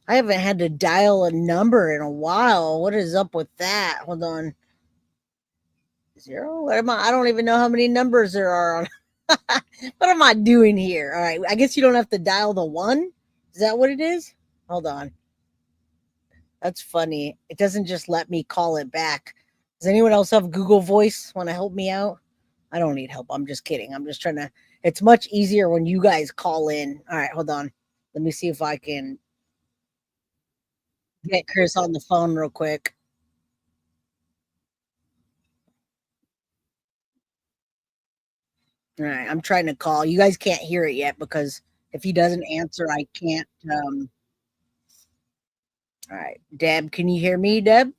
I haven't had to dial a number in a while. What is up with that? Hold on. Zero? What am I? I don't even know how many numbers there are on. What am I doing here? All right. I guess you don't have to dial the one. Is that what it is? Hold on. That's funny. It doesn't just let me call it back. Does anyone else have Google Voice? Want to help me out? I don't need help. I'm just kidding. I'm just trying to. It's much easier when you guys call in. All right. Hold on. Let me see if I can get Chris on the phone real quick. All right, I'm trying to call. You guys can't hear it yet because if he doesn't answer, I can't. All right, Deb, can you hear me, Deb?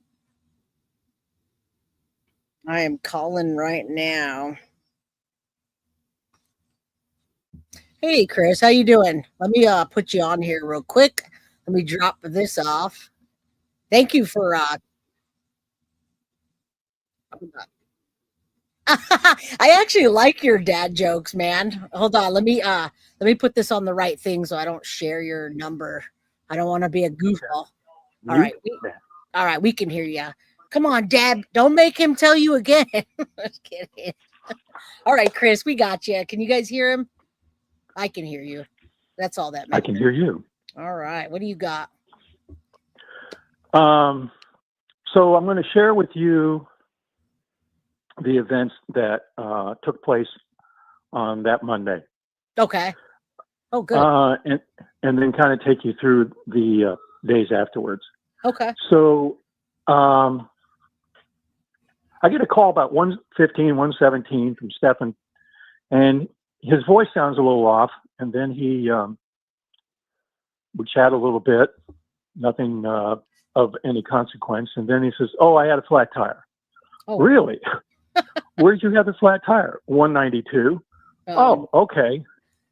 I am calling right now. Hey, Chris, how you doing? Let me put you on here real quick. Let me drop this off. Thank you for I actually like your dad jokes, man. Hold on, let me put this on the right thing so I don't share your number. I don't want to be a goofball. All Mute right, that. all right, we can hear you. Come on, Deb. Don't make him tell you again. Just kidding. All right, Chris, we got you. Can you guys hear him? I can hear you. That's all that I can matters. hear you. All right, what do you got? Um, so I'm going to share with you the events that took place on that Monday, Okay. Oh, good. and then kind of take you through the days afterwards. Okay. So I get a call about 1:15, 1:17 from Stefan, and his voice sounds a little off. And then he would chat a little bit, nothing of any consequence. And then he says, "Oh, I had a flat tire." Oh, Really? Where'd you have a flat tire? 192. um, Oh, okay.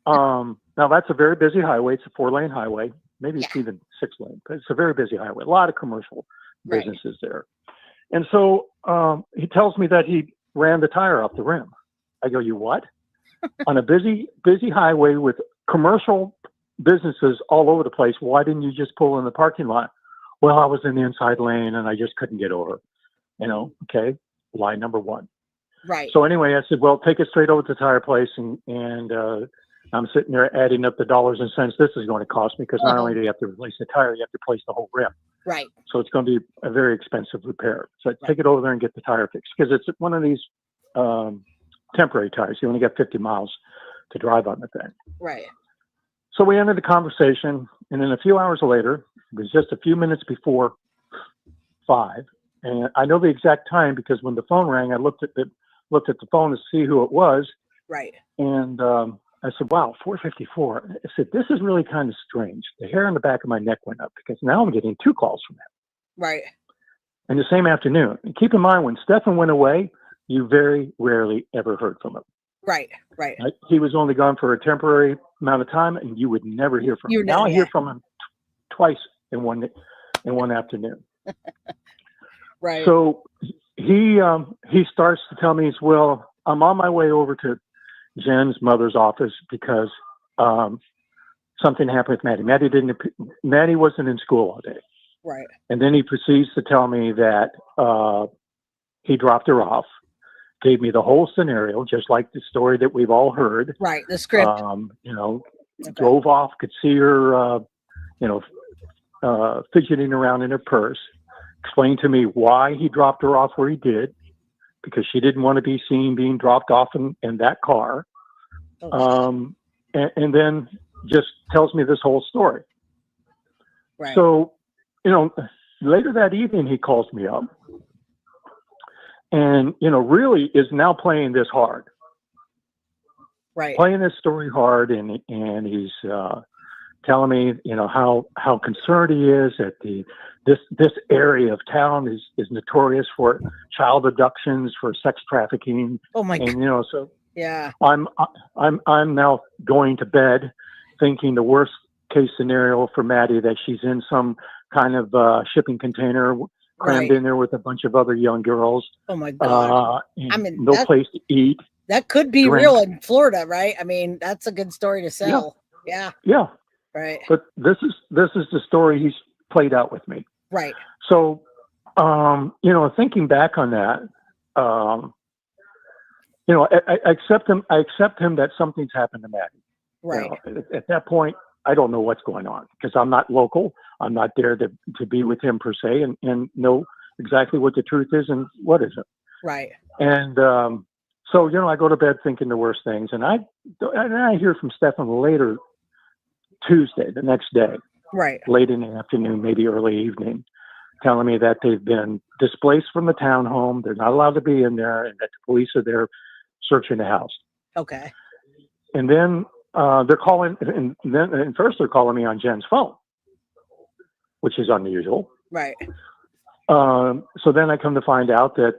Now that's a very busy highway. It's a 4-lane highway. Maybe yeah, it's even 6-lane, but it's a very busy highway. A lot of commercial right. businesses there. And so he tells me that he ran the tire off the rim. I go, you what? On a busy highway with commercial businesses all over the place. Why didn't you just pull in the parking lot? Well, I was in the inside lane and I just couldn't get over. Okay, lie number one. Right. So anyway, I said, well, take it straight over to the tire place, and I'm sitting there adding up the dollars and cents this is going to cost me because not Uh-huh. only do you have to replace the tire, you have to replace the whole rim. Right. So it's going to be a very expensive repair. So I Right. take it over there and get the tire fixed because it's one of these um, temporary tires. You only got 50 miles to drive on the thing. Right. So we ended the conversation, and then a few hours later, it was just a few minutes before 5, and I know the exact time because when the phone rang, I looked at the phone to see who it was, Right. and I said, "Wow, 4:54." I said, "This is really kind of strange." The hair on the back of my neck went up because now I'm getting 2 calls from him Right. in the same afternoon. And keep in mind, when Stefan went away, you very rarely ever heard from him. Right. Right. Right? He was only gone for a temporary amount of time, and you would never hear from You him. know, Now I hear yeah. from him twice in one afternoon. Right. So he starts to tell me, well, I'm on my way over to Jen's mother's office because um, something happened with Maddie. Maddie wasn't in school all day. Right. And then he proceeds to tell me that he dropped her off, gave me the whole scenario, just like the story that we've all heard. Right. The script. You know, Okay. drove off, could see her, you know, fidgeting around in her purse, explained to me why he dropped her off where he did, because she didn't want to be seen being dropped off in that car. Oh, And then just tells me this whole story. right. So, later that evening, he calls me up and, really is now playing this hard, Right. playing this story hard. And he's telling me, how concerned he is that this area of town is notorious for child abductions, for sex trafficking. Oh my God. And, so Yeah. I'm now going to bed thinking the worst case scenario for Maddie, that she's in some kind of shipping container crammed Right. in there with a bunch of other young girls, Oh my God. I and mean no place to eat, that could be drink. real in Florida, right? I mean, that's a good story to Yeah, sell. Yeah. yeah. Right. But this is the story he's played out with me. Right. So, thinking back on that, I accept him. I accept him that something's happened to Maddie. Right. At that point, I don't know what's going on because I'm not local. I'm not there to be with him per se and know exactly what the truth is and what isn't. Right. And so, I go to bed thinking the worst things. And I hear from Stefan later Tuesday, the next day, Right. late in the afternoon, maybe early evening, telling me that they've been displaced from the townhome. They're not allowed to be in there and that the police are there searching the house. Okay. And then they're calling, and first they're calling me on Jen's phone, which is unusual. Right. So then I come to find out that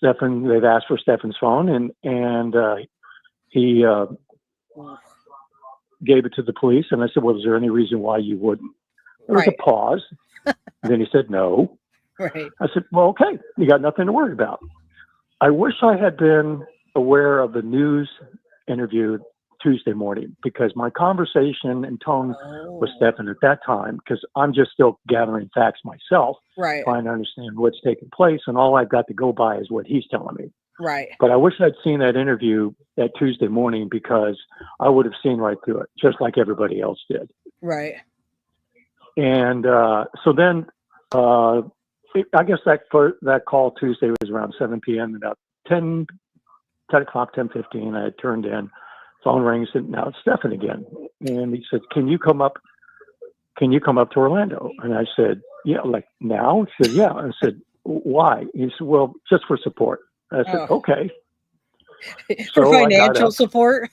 they've asked for Stefan's phone, and he gave it to the police. And I said, well, is there any reason why you wouldn't? There was a pause. And then he said, no. Right. I said, well, okay, you got nothing to worry about. I wish I had been aware of the news interview Tuesday morning because my conversation and tone with Stefan at that time, because I'm just still gathering facts myself, right, trying to understand what's taking place, and all I've got to go by is what he's telling me. Right. But I wish I'd seen that interview that Tuesday morning because I would have seen right through it, just like everybody else did. Right. And so then I guess that call Tuesday was around 7 p.m. About 10 o'clock, 10:15, I had turned in. Phone rings, and now it's Stefan again. And he said, Can you come up to Orlando? And I said, yeah, like now? He said, yeah. I said, why? He said, well, just for support. I said, okay. For So financial support?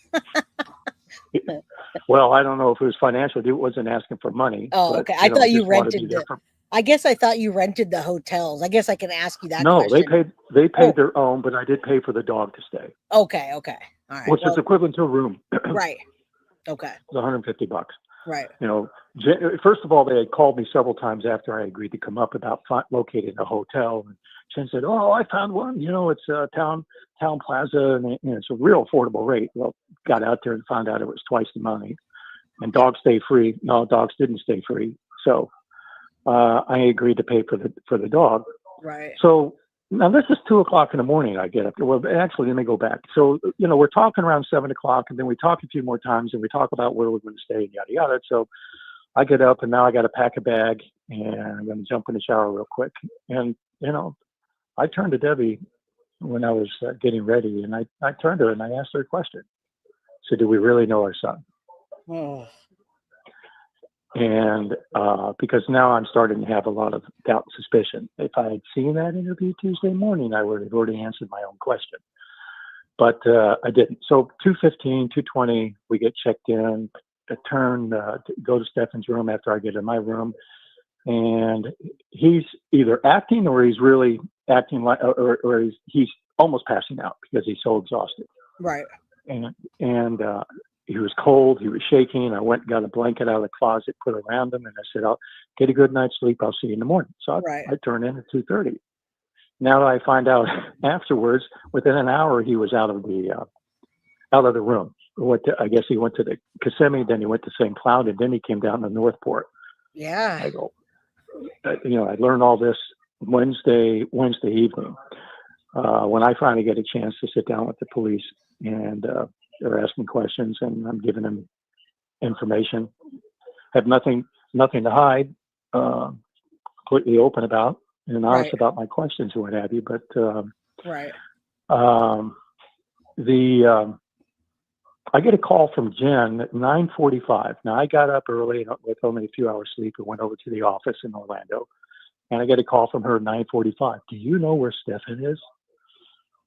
Well, I don't know if it was financial. It wasn't asking for money. Oh, but, okay. I thought you rented the. I guess I thought you rented the hotels. I guess I can ask you that. No, question. they paid their own, but I did pay for the dog to stay. Okay. All right. Which is equivalent to a room. Right. Okay. It's $150. Right. First of all, they had called me several times after I agreed to come up about locating a hotel. And Jen said, "Oh, I found one. It's a town plaza, and it's a real affordable rate." Well, got out there and found out it was twice the money. And dogs stay free. No, dogs didn't stay free. So I agreed to pay for the dog. Right. So now this is 2 o'clock in the morning. I get up there. Well, actually, let me go back. So, we're talking around 7 o'clock, and then we talk a few more times, and we talk about where we're going to stay, yada, yada. So I get up, and now I got to pack a bag, and I'm going to jump in the shower real quick. And, I turned to Debbie when I was getting ready, and I turned to her, and I asked her a question. I said, do we really know our son? Oh. And because now I'm starting to have a lot of doubt and suspicion. If I had seen that interview Tuesday morning, I would have already answered my own question. But I didn't. So 2:15, 2:20, we get checked in. I turn to go to Stefan's room after I get in my room. And he's either acting or he's really acting like, or he's almost passing out because he's so exhausted. Right. And he was cold. He was shaking. I went and got a blanket out of the closet, put it around him, and I said, I'll get a good night's sleep. I'll see you in the morning. So I turned in at 2:30. Now that I find out afterwards, within an hour, he was out of the room. I guess he went to the Kissimmee, then he went to St. Cloud, and then he came down to Northport. Yeah. I go, I learned all this Wednesday evening when I finally get a chance to sit down with the police, and they're asking questions, and I'm giving them information. Have nothing to hide. Completely open about and honest about my questions and what have you. But I get a call from Jen at 9:45. Now I got up early with only a few hours sleep and went over to the office in Orlando, and I get a call from her at 9:45. Do you know where Stefan is?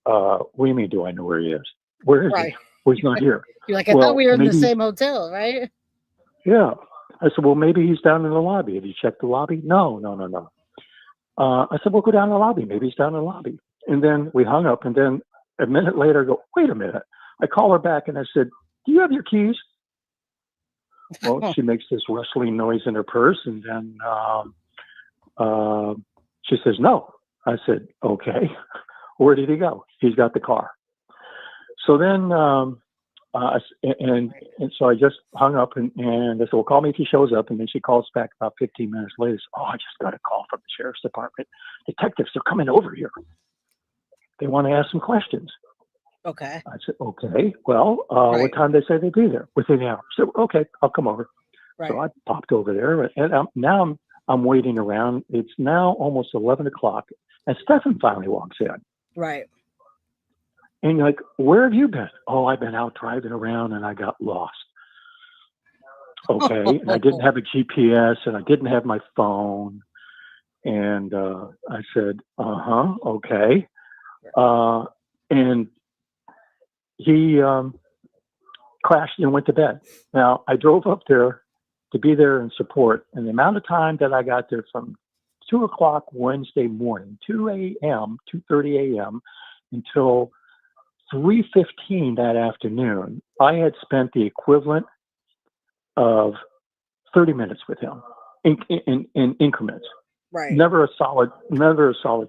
What do you mean? Do I know where he is? Where is he? Well, he's not here. You're like, I thought we were in the same hotel, right? Yeah. I said, well, maybe he's down in the lobby. Have you checked the lobby? No. I said, well, go down to the lobby. Maybe he's down in the lobby. And then we hung up. And then a minute later, I go, wait a minute. I call her back and I said, do you have your keys? Well, she makes this rustling noise in her purse. And then she says, no. I said, okay. Where did he go? He's got the car. So then And so I just hung up and I said, well, call me if he shows up. And then she calls back about 15 minutes later. Says, oh, I just got a call from the sheriff's department. Detectives are coming over here. They want to ask some questions. Okay. I said, okay, well, Right. what time they say they'd be there? Within an hour. So, okay, I'll come over. Right. So I popped over there, and now I'm waiting around. It's now almost 11 o'clock, and Stefan finally walks in. Right. And you're like, where have you been? Oh, I've been out driving around, and I got lost. Okay, and I didn't have a GPS, and I didn't have my phone. And I said, okay. And he crashed and went to bed. Now, I drove up there to be there and support, and the amount of time that I got there from 2 o'clock Wednesday morning, 2 a.m., 2:30 a.m., until 3:15 that afternoon, I had spent the equivalent of 30 minutes with him in increments. Right. Never a solid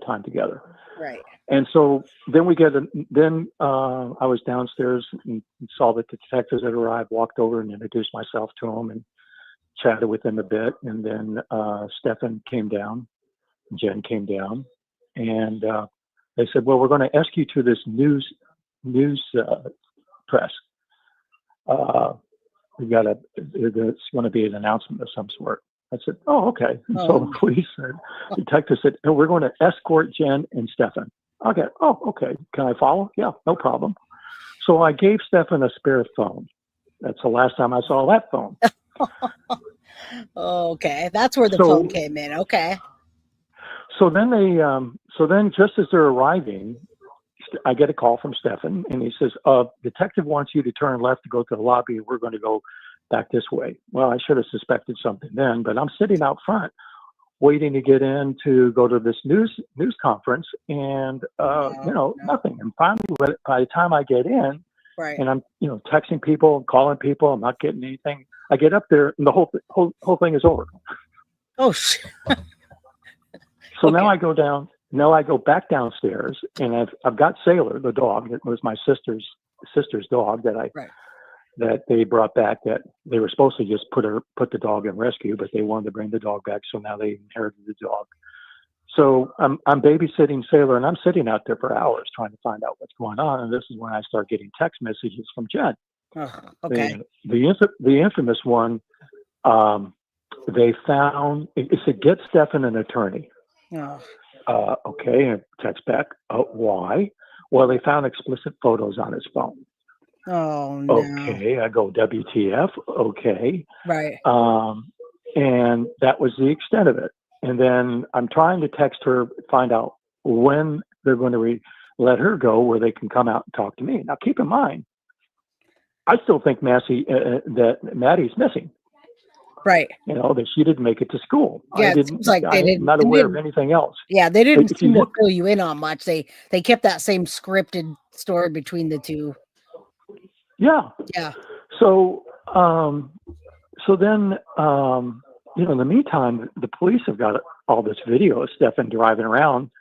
time together. Right. And so then I was downstairs and saw that the detectives had arrived, walked over and introduced myself to them and chatted with them a bit. And then Stefan came down, Jen came down, and they said, well, we're going to ask you to this news press. There's going to be an announcement of some sort. I said, oh, okay. And so the police and detective said, and we're going to escort Jen and Stefan. Okay. Oh, okay. Can I follow? Yeah, no problem. So I gave Stefan a spare phone. That's the last time I saw that phone. Okay. That's where the phone came in. Okay. So then just as they're arriving, I get a call from Stefan, and he says, detective wants you to turn left to go to the lobby, and we're going to go back this way. Well, I should have suspected something then, but I'm sitting out front waiting to get in to go to this news conference, and nothing. And finally, by the time I get in, right, and I'm texting people, calling people, I'm not getting anything. I get up there, and the whole thing is over. Oh shit. So okay. Now I go down. Now I go back downstairs, and I've got Sailor, the dog. That was my sister's dog that they brought back. That they were supposed to just put the dog in rescue, but they wanted to bring the dog back, so now they inherited the dog. So I'm babysitting Sailor, and I'm sitting out there for hours trying to find out what's going on. And this is when I start getting text messages from Jen. Okay. The infamous one. They found it said, get Stefan an attorney. Okay, and text back. Why? Well, they found explicit photos on his phone. Oh no. Okay, I go WTF. Okay. Right. And that was the extent of it. And then I'm trying to text her, find out when they're going to let her go, where they can come out and talk to me. Now, keep in mind, I still think that Maddie's missing. Right. That she didn't make it to school. Yeah, it seems like I'm not aware of anything else. Yeah, they didn't seem to fill you in on much. They kept that same scripted story between the two. Yeah. Yeah. So then, in the meantime, the police have got all this video of Stefan driving around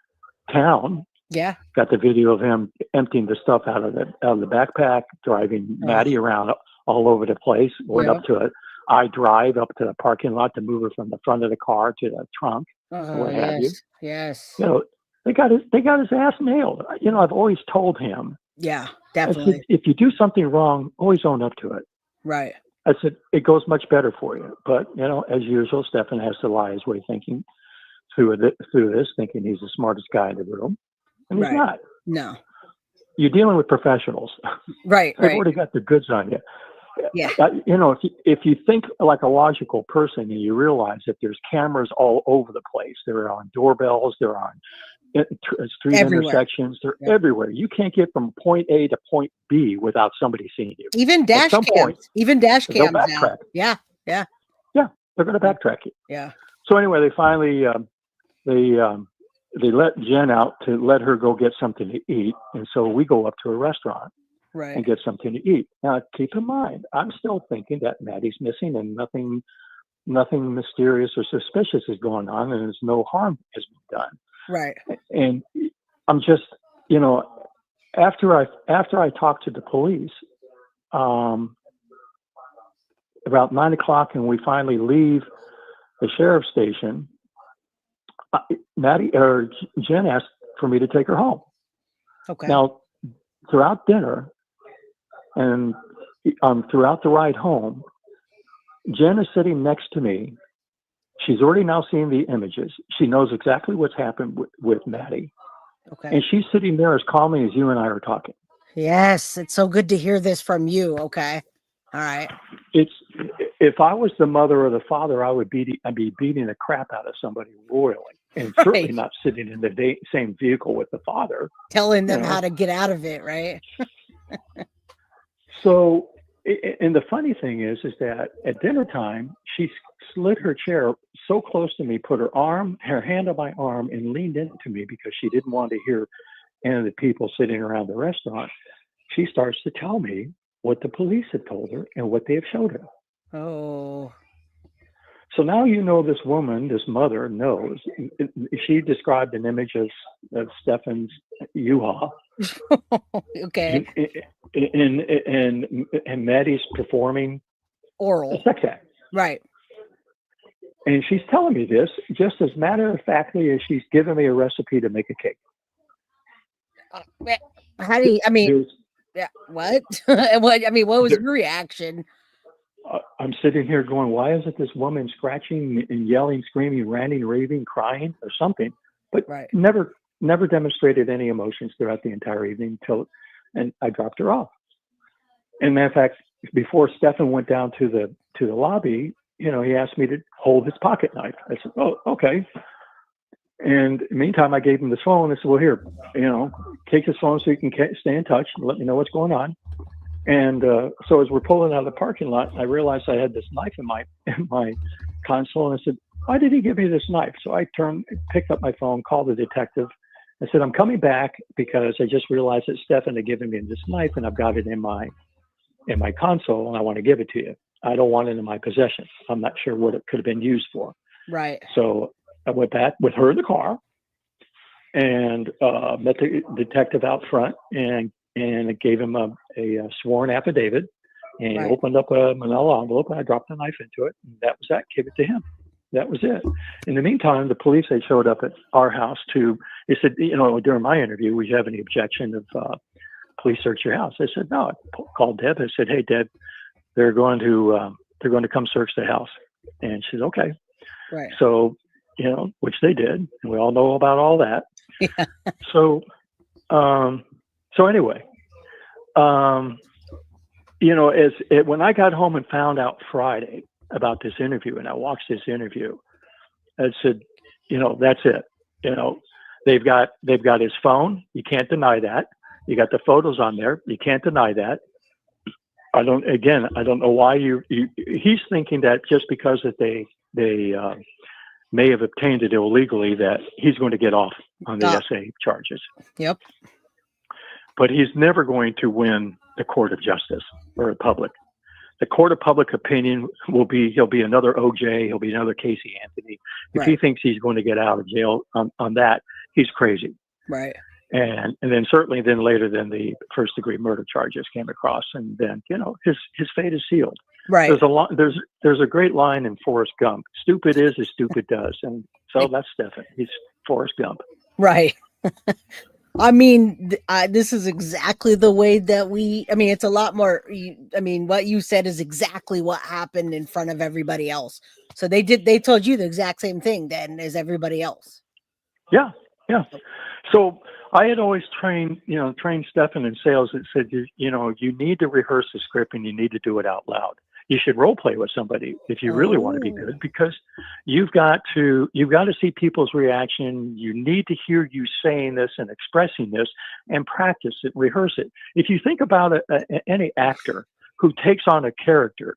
town. Yeah. Got the video of him emptying the stuff out of the backpack, driving Maddie around all over the place. Went up to I drive up to the parking lot to move her from the front of the car to the trunk, what have you. Yes. They got his ass nailed. I've always told him. Yeah, definitely. I said, if you do something wrong, always own up to it. Right. I said, it goes much better for you. But, as usual, Stefan has to lie his way thinking through this, thinking he's the smartest guy in the room. And he's not. No. You're dealing with professionals. Right. They've already got the goods on you. Yeah. If you think like a logical person and you realize that there's cameras all over the place, they're on doorbells, they're on street intersections, they're everywhere. You can't get from point A to point B without somebody seing you. Even dash cams. Now. Yeah. Yeah. Yeah. They're going to backtrack you. Yeah. So anyway, they finally they let Jen out to let her go get something to eat, and so we go up to a restaurant. Right. And get something to eat. Now, keep in mind, I'm still thinking that Maddie's missing and nothing mysterious or suspicious is going on, and there's no harm has been done. Right. And I'm just, after I talked to the police, um, about 9 o'clock, and we finally leave the sheriff's station, Maddie or Jen asked for me to take her home. Okay. Now, throughout dinner and throughout the ride home, Jen is sitting next to me. She's already now seen the images. She knows exactly what's happened with Maddie. Okay. And she's sitting there as calmly as you and I are talking. Yes, it's so good to hear this from you. Okay. All right. It's if I was the mother or the father, I'd be beating the crap out of somebody royally, and certainly Right. not sitting in the same vehicle with the father. Telling them how to get out of it, right? So, and the funny thing is that at dinner time, she slid her chair so close to me, put her hand on my arm, and leaned into me because she didn't want to hear any of the people sitting around the restaurant. She starts to tell me what the police have told her and what they have showed her. Oh. So now you know this woman, this mother knows. She described an image of Stefan's U-Haul. Okay. And Maddie's performing Oral. a sex act. Right. And she's telling me this just as matter of factly as she's giving me a recipe to make a cake. How do you, I mean, yeah, what? What? I mean, what was your reaction? I'm sitting here going, why isn't this woman scratching and yelling, screaming, ranting, raving, crying or something? But never demonstrated any emotions throughout the entire evening and I dropped her off. And matter of fact, before Stefan went down to the lobby, he asked me to hold his pocket knife. I said, oh, okay. And meantime, I gave him this phone. I said, well, here, take this phone so you can stay in touch and let me know what's going on. And so as we're pulling out of the parking lot, I realized I had this knife in my console, and I said, why did he give me this knife? So I picked up my phone, called the detective. I said, I'm coming back because I just realized that Stefan had given me this knife, and I've got it in my console, and I want to give it to you. I don't want it in my possession. I'm not sure what it could have been used for. Right. So I went back with her in the car and met the detective out front and gave him a sworn affidavit, and opened up a manila envelope, and I dropped the knife into it. And that was that. Gave it to him. That was it. In the meantime, the police, they showed up at our house they said, during my interview, would you have any objection of police search your house? I said, no. I called Deb. I said, hey, Deb, they're going to come search the house. And she said, okay. Right. So, which they did. And we all know about all that. Yeah. So anyway, when I got home and found out Friday about this interview, and I watched this interview, I said, that's it. They've got his phone. You can't deny that. You got the photos on there. You can't deny that. I don't know why he's thinking that just because that they may have obtained it illegally, that he's going to get off on the SA charges. Yep. But he's never going to win the court of justice or the public. The court of public opinion he'll be another OJ, he'll be another Casey Anthony. If he thinks he's going to get out of jail on that, he's crazy. Right. And then certainly later the first degree murder charges came across, and then his fate is sealed. Right. There's a great line in Forrest Gump: "Stupid is as stupid does," and so that's Stefan. He's Forrest Gump. Right. I mean, this is exactly the way that it's a lot more. What you said is exactly what happened in front of everybody else. So they told you the exact same thing then as everybody else. Yeah. Yeah. So I had always trained Stefan in sales that said, you need to rehearse the script and you need to do it out loud. You should role play with somebody if you really want to be good, because you've got to see people's reaction. You need to hear you saying this and expressing this and practice it, rehearse it. If you think about any actor who takes on a character,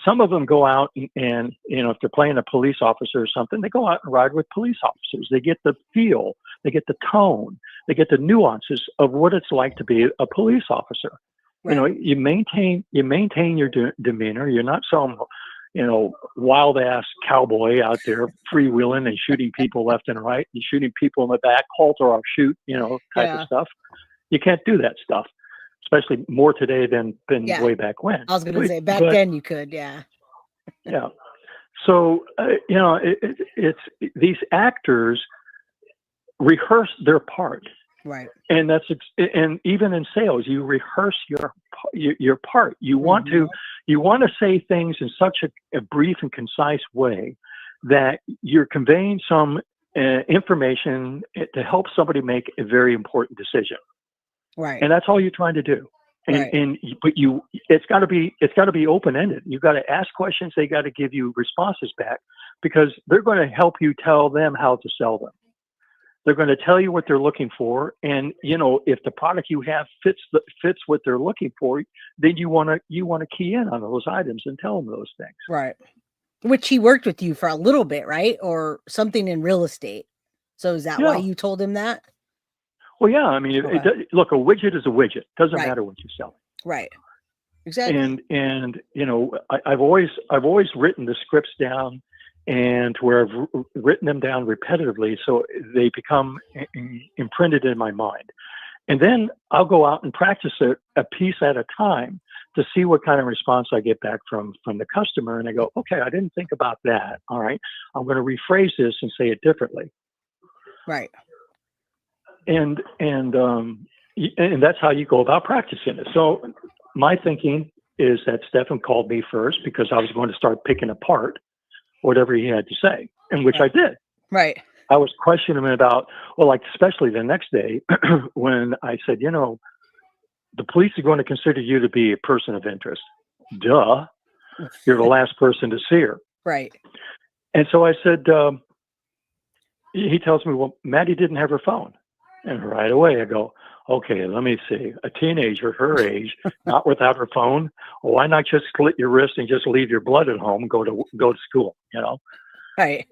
some of them go out and if they're playing a police officer or something, they go out and ride with police officers. They get the feel, they get the tone, they get the nuances of what it's like to be a police officer. Right. You maintain your demeanor. You're not some, wild ass cowboy out there freewheeling and shooting people left and right and shooting people in the back, halt or shoot, type of stuff. You can't do that stuff. especially more today than Yeah. way back when. I was going to say back But then you could. Yeah. yeah, so it's these actors rehearse their part, Right. and and even in sales, you rehearse your part. You want Mhm. to say things in such a brief and concise way that you're conveying some information to help somebody make a very important decision, Right. and that's all you're trying to do. Right. But it's got to be open ended. You got to ask questions. They got to give you responses back, because they're going to help you tell them how to sell them. They're going to tell you what they're looking for, and if the product you have fits what they're looking for, then you want to key in on those items and tell them those things. Right. Which he worked with you for a little bit, right? Or something in real estate. So is that why Yeah. you told him that? Well, yeah. I mean, Okay. look, a widget is a widget. Doesn't Right. matter what you sell. Right. Exactly. And I've always written the scripts down, and where I've written them down repetitively, so they become imprinted in my mind. And then I'll go out and practice it a piece at a time to see what kind of response I get back from the customer. And I go, okay, I didn't think about that. All right, I'm going to rephrase this and say it differently. Right. And that's how you go about practicing it. So my thinking is that Stefan called me first because I was going to start picking apart whatever he had to say, and which I did. Right. I was questioning him about, well, like, especially the next day when I said, the police are going to consider you to be a person of interest. Duh. You're the last person to see her. Right. And so I said, he tells me, well, Maddie didn't have her phone. And right away I go, okay, let me see. A teenager her age, not without her phone. Why not just slit your wrist and just leave your blood at home and go to school, Right.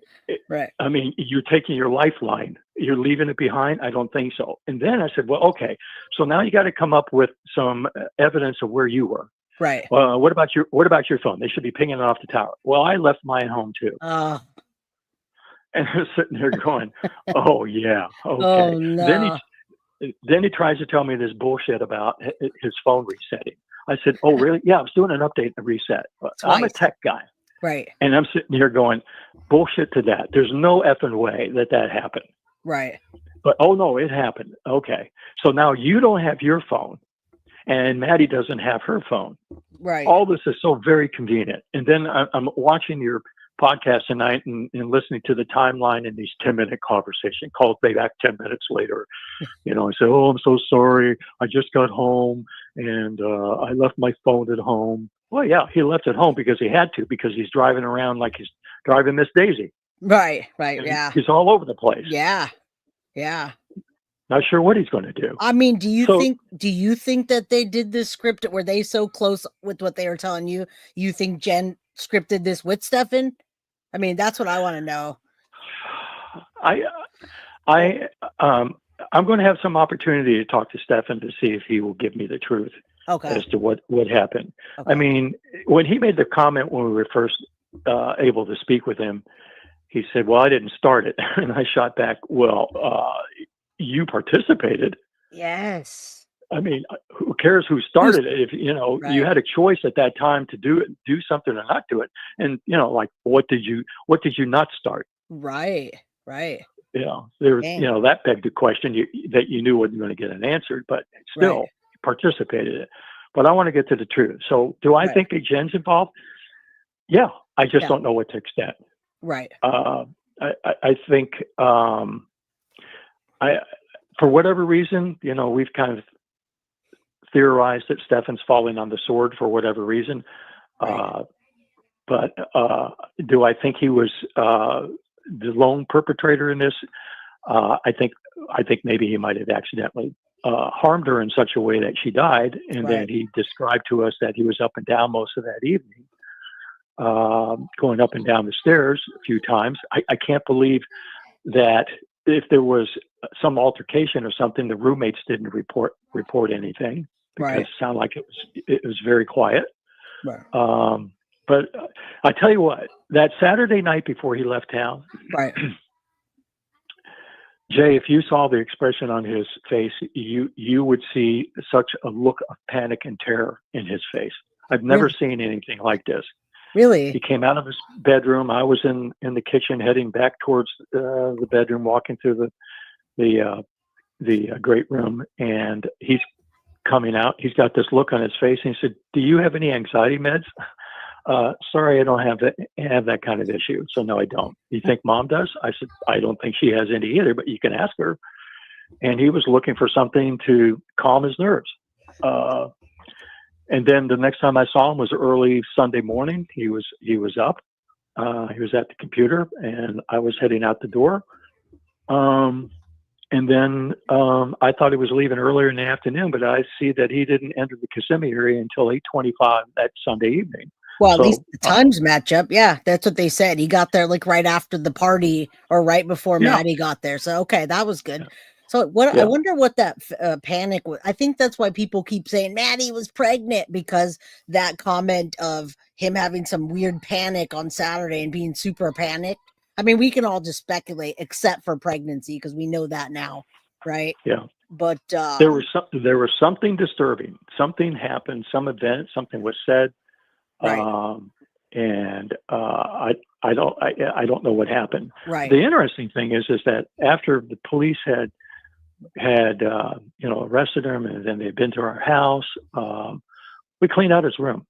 Right. I mean, you're taking your lifeline. You're leaving it behind? I don't think so. And then I said, well, okay. So now you got to come up with some evidence of where you were. Right. What about your phone? They should be pinging it off the tower. Well, I left mine home too. And I was sitting there going, oh yeah, okay. Oh no. Then he tries to tell me this bullshit about his phone resetting. I said, oh really? Yeah, I was doing an update and a reset. I'm a tech guy. Right. And I'm sitting here going, bullshit to that. There's no effing way that happened. Right. But, oh, no, it happened. Okay. So now you don't have your phone, and Maddie doesn't have her phone. Right. All this is so very convenient. And then I'm watching your podcast tonight and listening to the timeline in these 10-minute conversation. Calls me back 10 minutes later. I say, oh, I'm so sorry. I just got home, and I left my phone at home. Well, yeah, he left it home because he had to, because he's driving around like he's driving Miss Daisy. Right. Right. Yeah. He's all over the place. Yeah. Yeah. Not sure what he's going to do. I mean, do you think that they did this script? Were they so close with what they were telling you? You think Jen scripted this with Stefan? I mean, that's what I want to know. I'm going to have some opportunity to talk to Stefan to see if he will give me the truth as to what happened. Okay. I mean, when he made the comment when we were first able to speak with him, he said, well, I didn't start it. And I shot back, well, you participated. Yes. I mean, who cares who started it? If you had a choice at that time to do something or not do it. And like, what did you not start? Right. Right. There, that begged the question that you knew wasn't going to get an answer, but still participated in it. But I want to get to the truth. So do I think that Jen's involved? Yeah. I just don't know what to extent. Right. I think, for whatever reason, we've kind of theorized that Stefan's falling on the sword for whatever reason. Right. But do I think he was the lone perpetrator in this? I think maybe he might have accidentally harmed her in such a way that she died. And then he described to us that he was up and down most of that evening, going up and down the stairs a few times. I can't believe that if there was some altercation or something, the roommates didn't report anything, because it sounded like it was very quiet. Right. But I tell you what, that Saturday night before he left town, Jay, if you saw the expression on his face, you would see such a look of panic and terror in his face. I've never Really? seen anything like this. He Really? came out of his bedroom. I was in the kitchen, heading back towards the bedroom, walking through the great room, and he's coming out. He's got this look on his face, and he said, "Do you have any anxiety meds?" Sorry, I don't have that kind of issue. So no, I don't. You think mom does? I said, I don't think she has any either, but you can ask her. And he was looking for something to calm his nerves. Uh, and then the next time I saw him was early Sunday morning. He was up. He was at the computer, and I was heading out the door. Um, and then I thought he was leaving earlier in the afternoon, but I see that he didn't enter the Kissimmee area until 8:25 that Sunday evening. Well, at least So the times match up. Yeah, that's what they said. He got there like right after the party or right before yeah, Maddie got there. So okay, that was good. So what I yeah. wonder what that panic was. I think that's why people keep saying Maddie was pregnant because that comment of him having some weird panic on Saturday and being super panicked. I mean, we can all just speculate except for pregnancy because we know that now, right? Yeah. But There was something disturbing. Something happened, some event, something was said. right, And I don't know what happened. right, The interesting thing is that after the police had arrested him, and then they'd been to our house, we cleaned out his room,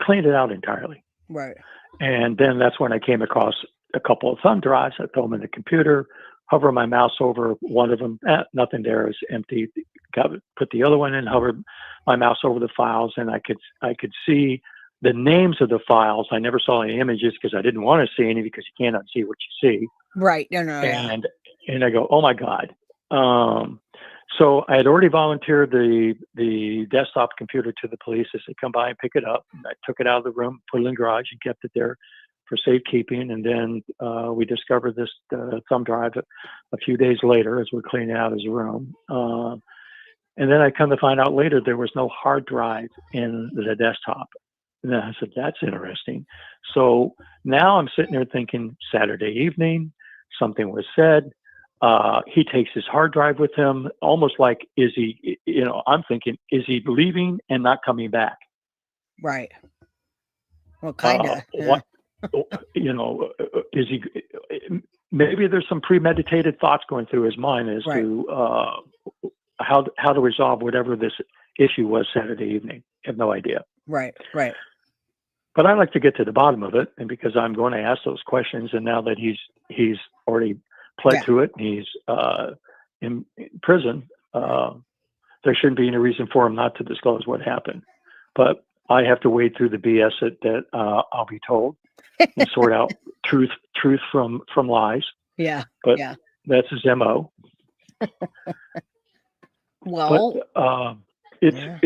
cleaned it out entirely. right, And then that's when I came across a couple of thumb drives. I throw them in the computer, hover my mouse over one of them. Nothing there, is empty. Put the other one in, hovered my mouse over the files, and I could see the names of the files. I never saw any images because I didn't want to see any, because you can't unsee what you see. right. No, no, yeah, And I go, oh my God. So I had already volunteered the desktop computer to the police. They said, come by and pick it up. And I took it out of the room, put it in the garage, and kept it there for safekeeping. And then we discovered this thumb drive a few days later as we're cleaning out his room. And then I come to find out later there was no hard drive in the desktop. And I said, that's interesting. So now I'm sitting there thinking, Saturday evening, something was said. He takes his hard drive with him, almost like, I'm thinking, is he leaving and not coming back? right. Well, kind of. What, is he, maybe there's some premeditated thoughts going through his mind as Right. to how to resolve whatever this issue was Saturday evening. I have no idea. Right, right. But I like to get to the bottom of it, and because I'm going to ask those questions, and now that he's already pled Yeah. to it, and he's in prison, there shouldn't be any reason for him not to disclose what happened. But I have to wade through the BS that I'll be told and sort out truth from lies. Yeah, But yeah. that's his MO. Well, But yeah.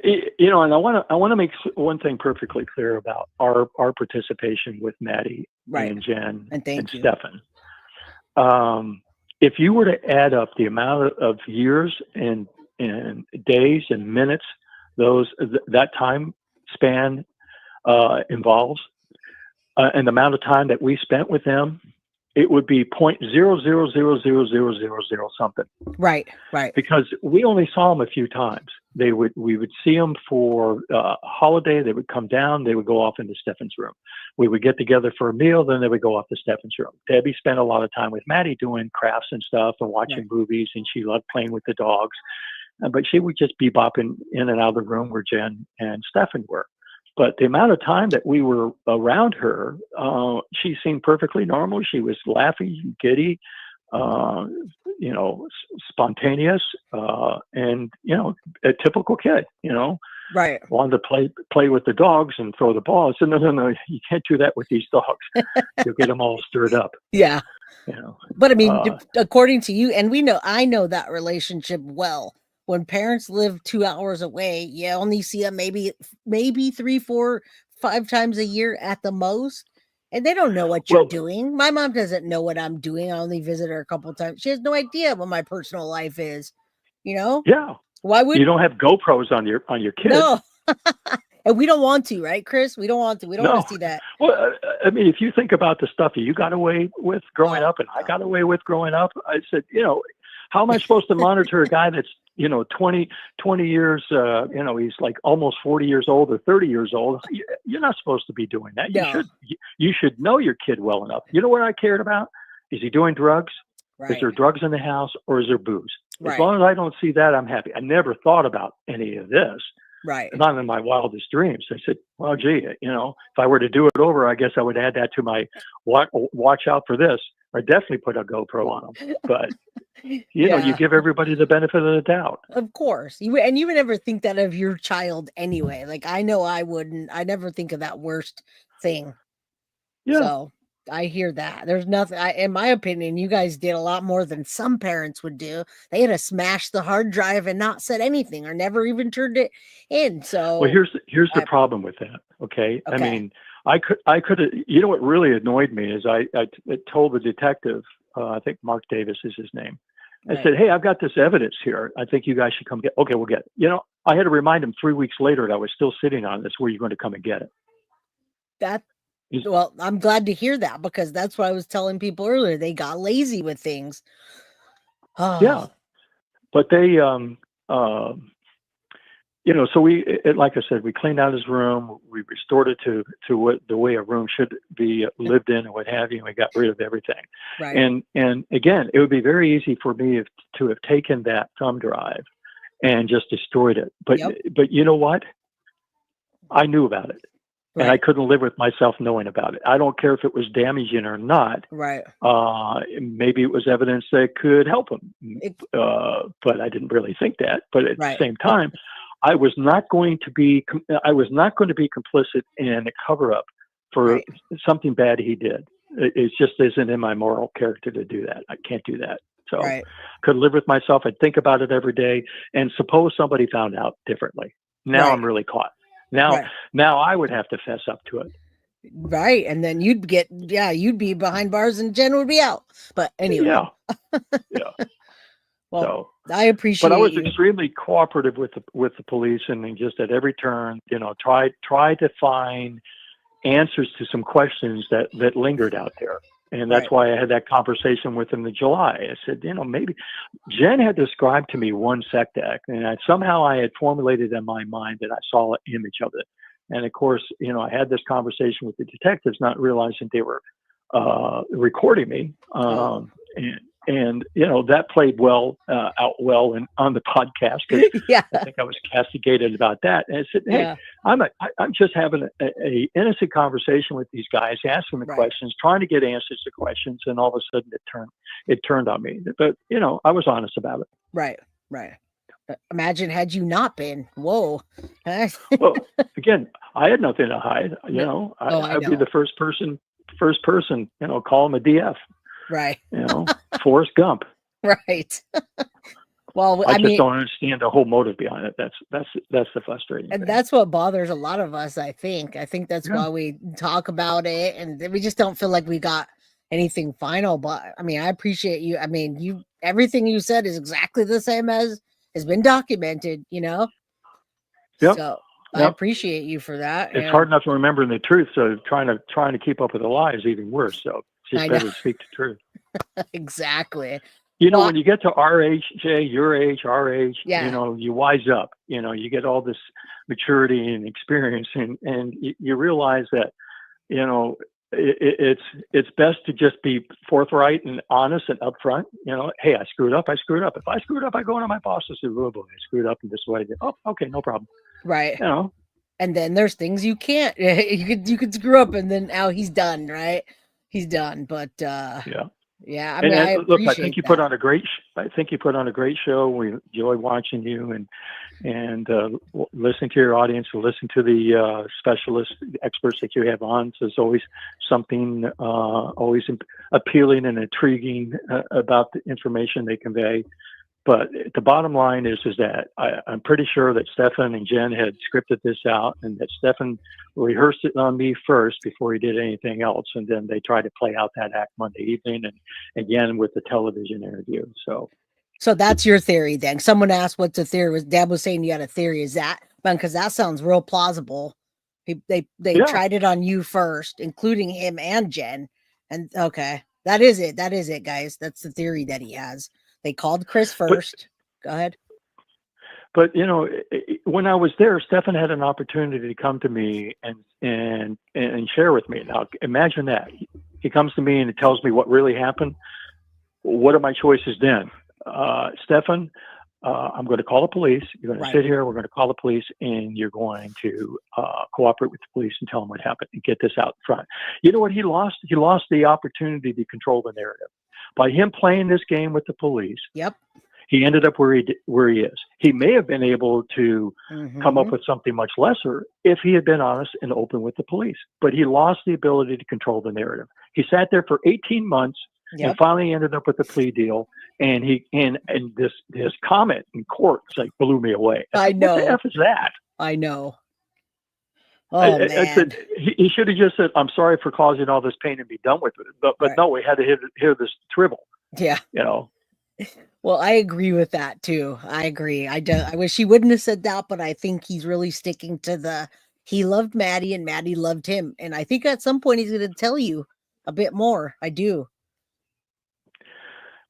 and I want to make one thing perfectly clear about our participation with Maddie Right. and Jen And thank you. Stefan. If you were to add up the amount of years and days and minutes that time span involves, and the amount of time that we spent with them, it would be 0.000000 something. Right, right. Because we only saw them a few times. We would see them for a holiday. They would come down. They would go off into Stefan's room. We would get together for a meal. Then they would go off to Stefan's room. Debbie spent a lot of time with Maddie doing crafts and stuff and watching movies, and she loved playing with the dogs. But she would just be bopping in and out of the room where Jen and Stefan were. But the amount of time that we were around her, she seemed perfectly normal. She was laughing, giddy, spontaneous, and a typical kid. Right. Wanted to play with the dogs and throw the ball. I said, no, you can't do that with these dogs. You'll get them all stirred up. Yeah. But I mean, according to you, and I know that relationship well. When parents live 2 hours away, you only see them maybe 3, 4, 5 times a year at the most. And they don't know what you're doing. My mom doesn't know what I'm doing. I only visit her a couple of times. She has no idea what my personal life is. Yeah. Why would you don't have GoPros on your kids? No. And we don't want to, right, Chris? We don't want to. We don't want No. to see that. Well, I mean, if you think about the stuff that you got away with growing Oh, up and I got away with growing up, I said, how am I supposed to monitor a guy that's, 20 years, he's like almost 40 years old or 30 years old. You're not supposed to be doing that. no. You should know your kid well enough. You know what I cared about? Is he doing drugs? Is Right. there drugs in the house or is there booze? As Right. long as I don't see that, I'm happy. I never thought about any of this. Right. Not in my wildest dreams. I said, well, gee, if I were to do it over, I guess I would add that to my watch out for this. I definitely put a GoPro on them. But, you give everybody the benefit of the doubt. Of course. You would never think that of your child anyway. Like, I know I wouldn't. I never think of that worst thing. Yeah. So I hear that. There's nothing, in my opinion, you guys did a lot more than some parents would do. They had to smash the hard drive and not said anything or never even turned it in. So, well, here's the problem with that. Okay. I mean, I could, what really annoyed me is I told the detective, I think Mark Davis is his name. I said, hey, I've got this evidence here. I think you guys should come get it. Okay, we'll get it. I had to remind him 3 weeks later that I was still sitting on this. Where are you going to come and get it? Well, I'm glad to hear that because that's what I was telling people earlier. They got lazy with things. Oh. Yeah. But they, so like I said, we cleaned out his room. We restored it to what the way a room should be lived in and what have you. And we got rid of everything. Right. And again, it would be very easy for me to have taken that thumb drive and just destroyed it. But you know what? I knew about it. Right. And I couldn't live with myself knowing about it. I don't care if it was damaging or not. Right. Maybe it was evidence that could help him. But I didn't really think that. But at the same time, I was not going to be complicit in a cover up for something bad he did. It just isn't in my moral character to do that. I can't do that. So could live with myself. I'd think about it every day. And suppose somebody found out differently. Now I'm really caught. Now I would have to fess up to it. Right. And then you'd be behind bars and Jen would be out. But anyway. Yeah. Well, so, I appreciate but I was you. extremely cooperative with the police and just at every turn, try to find answers to some questions that lingered out there. And that's why I had that conversation with him in July. I said, maybe Jen had described to me one SECDAC, and somehow I had formulated in my mind that I saw an image of it. And of course, I had this conversation with the detectives, not realizing they were recording me. And that played out well on the podcast because I think I was castigated about that. And I said, hey, I'm just having a innocent conversation with these guys, asking the questions, trying to get answers to questions, and all of a sudden it turned on me. But I was honest about it. Right. Imagine had you not been. Whoa. Well, again, I had nothing to hide. I'd be the first person, call him a DF. Right. Forrest Gump. Right. Well, I just don't understand the whole motive behind it. That's the frustrating and thing. That's what bothers a lot of us, I think. I think that's why we talk about it and we just don't feel like we got anything final. But I mean, I appreciate you. I mean, everything you said is exactly the same as has been documented, Yep. So I appreciate you for that. It's hard enough to remember the truth, so trying to keep up with the lie is even worse. So it's just better to speak the truth. Exactly. When you get to our age, Jay, your age, our age, Yeah. You wise up. You get all this maturity and experience, and you realize that, it's best to just be forthright and honest and upfront. Hey, I screwed up. If I screwed up, I go into my boss and say, "Oh boy, I screwed up in this way." Oh, okay, no problem. Right. And then there's things you can't. You could screw up, and then now he's done. Right. He's done. But yeah. I mean, I look, I appreciate think you that. put on a great show. We enjoy watching you and listening to your audience, and listen to the specialists, the experts that you have on. So there's always something always appealing and intriguing about the information they convey. But the bottom line is that I'm pretty sure that Stefan and Jen had scripted this out, and that Stefan rehearsed it on me first before he did anything else. And then they tried to play out that act Monday evening and again with the television interview. So that's your theory then. Someone asked what's the theory. Dad was saying you had a theory. Is that, because that sounds real plausible. They Yeah. tried it on you first, including him and Jen. And okay, that is it. That is it, guys. That's the theory that he has. They called Chris But first. Go ahead. but when I was there, Stefan had an opportunity to come to me and share with me. Now imagine that he comes to me and he tells me what really happened. What are my choices then? Stefan, I'm going to call the police. You're going to sit here. We're going to call the police, and you're going to cooperate with the police and tell them what happened and get this out in front. You know what he lost? He lost the opportunity to control the narrative by him playing this game with the police. Yep. He ended up where he is. He may have been able to come up with something much lesser if he had been honest and open with the police. But he lost the ability to control the narrative. He sat there for 18 months. Yep. And finally ended up with a plea deal, and this comment in court like blew me away. I know. What the F is that? I know. Oh man! I said he should have just said, "I'm sorry for causing all this pain and be done with it." But no, we had to hear this drivel. Yeah. Well, I agree with that too. I agree. I wish he wouldn't have said that, but I think he's really sticking to he loved Maddie and Maddie loved him, and I think at some point he's going to tell you a bit more. I do.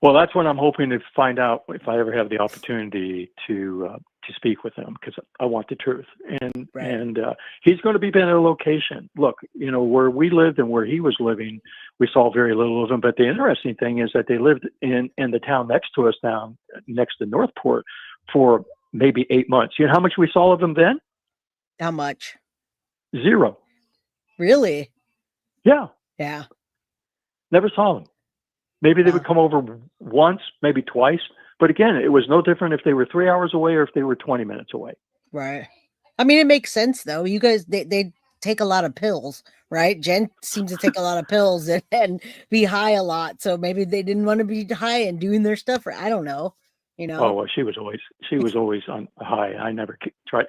Well, that's what I'm hoping to find out if I ever have the opportunity to speak with him, because I want the truth. And he's going to be in a location. Look, where we lived and where he was living, we saw very little of him. But the interesting thing is that they lived in the town next to us, down next to Northport, for maybe 8 months. You know how much we saw of him then? How much? 0. Really? Yeah. Yeah. Never saw them. Maybe they would come over once, maybe twice. But again, it was no different if they were 3 hours away or if they were 20 minutes away. Right. I mean, it makes sense, though. You guys, they take a lot of pills, right? Jen seems to take a lot of pills and be high a lot. So maybe they didn't want to be high and doing their stuff. I don't know. Oh, well, she was always on high. I never tried.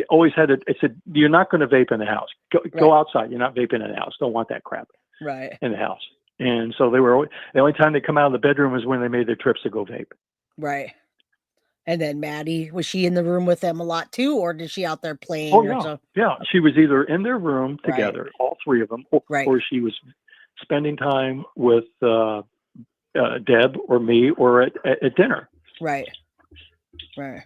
Always had it. It said, you're not going to vape in the house. Go outside. You're not vaping in the house. Don't want that crap. Right. In the house. And so they were the only time they come out of the bedroom was when they made their trips to go vape. Right. And then Maddie, was she in the room with them a lot too, or did she out there playing? Oh yeah, yeah. She was either in their room together, all three of them, or she was spending time with Deb or me or at dinner. Right. Right.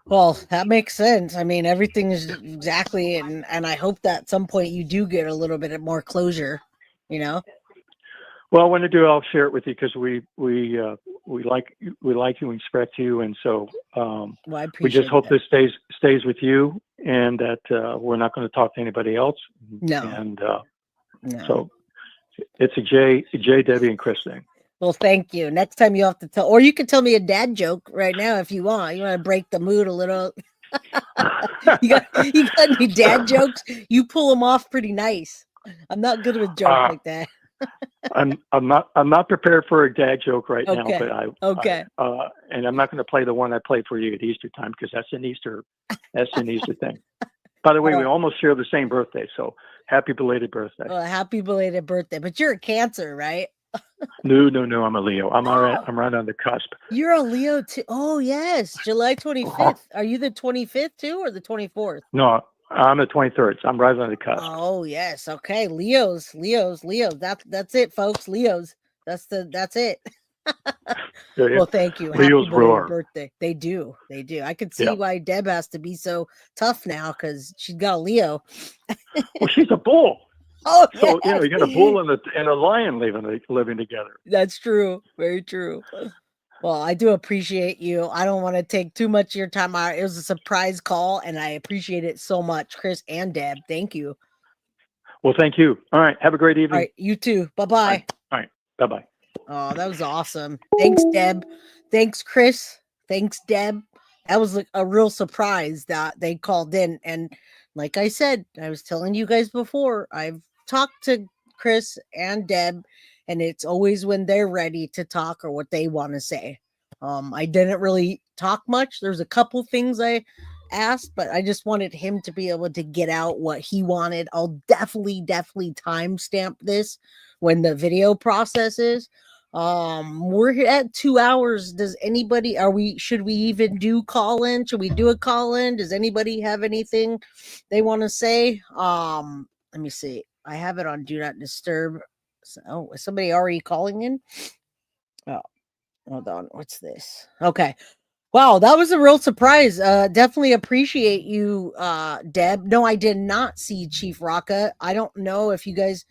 Well, that makes sense. I mean, everything is exactly, and I hope that at some point you do get a little bit more closure. Well, when I do, I'll share it with you, because we like you and respect you, and so we just hope this stays with you, and that we're not going to talk to anybody else. No. And no. So it's a Jay, Debbie, and Chris thing. Well, thank you. Next time you have to tell, or you can tell me a dad joke right now if you want. You want to break the mood a little. you got any dad jokes? You pull them off pretty nice. I'm not good with jokes like that. I'm not prepared for a dad joke right now, but okay. And I'm not going to play the one I played for you at Easter time, because that's an Easter thing. By the way, we almost share the same birthday, so happy belated birthday. Well, happy belated birthday. But you're a Cancer, right? No, I'm a Leo. I'm all right. I'm right on the cusp. You're a Leo too. Oh yes, July 25th. Are you the 25th too, or the 24th? No, I'm the 23rd. So I'm right on the cusp. Oh yes, okay. Leos. That's it, folks. Leos. That's it. Well, thank you. Leos roar. Birthday. They do. I could see why Deb has to be so tough now, because she's got a Leo. Well, she's a bull. Oh, so you got a bull and a lion living together. That's true. Very true. Well, I do appreciate you. I don't want to take too much of your time. It was a surprise call, and I appreciate it so much, Chris and Deb. Thank you. Well, thank you. All right. Have a great evening. All right. You too. Bye-bye. All right. Bye-bye. Oh, that was awesome. Thanks, Deb. Thanks, Chris. Thanks, Deb. That was a real surprise that they called in. And like I said, I was telling you guys before, I've talked to Chris and Deb, and it's always when they're ready to talk or what they want to say. I didn't really talk much. There's a couple things I asked, but I just wanted him to be able to get out what he wanted. I'll definitely timestamp this when the video processes. We're at 2 hours. Does anybody, should we even do call in? Should we do a call in? Does anybody have anything they want to say? Let me see. I have it on do not disturb. Oh, is somebody already calling in? Oh, hold on. What's this? Okay. Wow, that was a real surprise. Definitely appreciate you, Deb. No, I did not see Chief Rocka. I don't know if you guys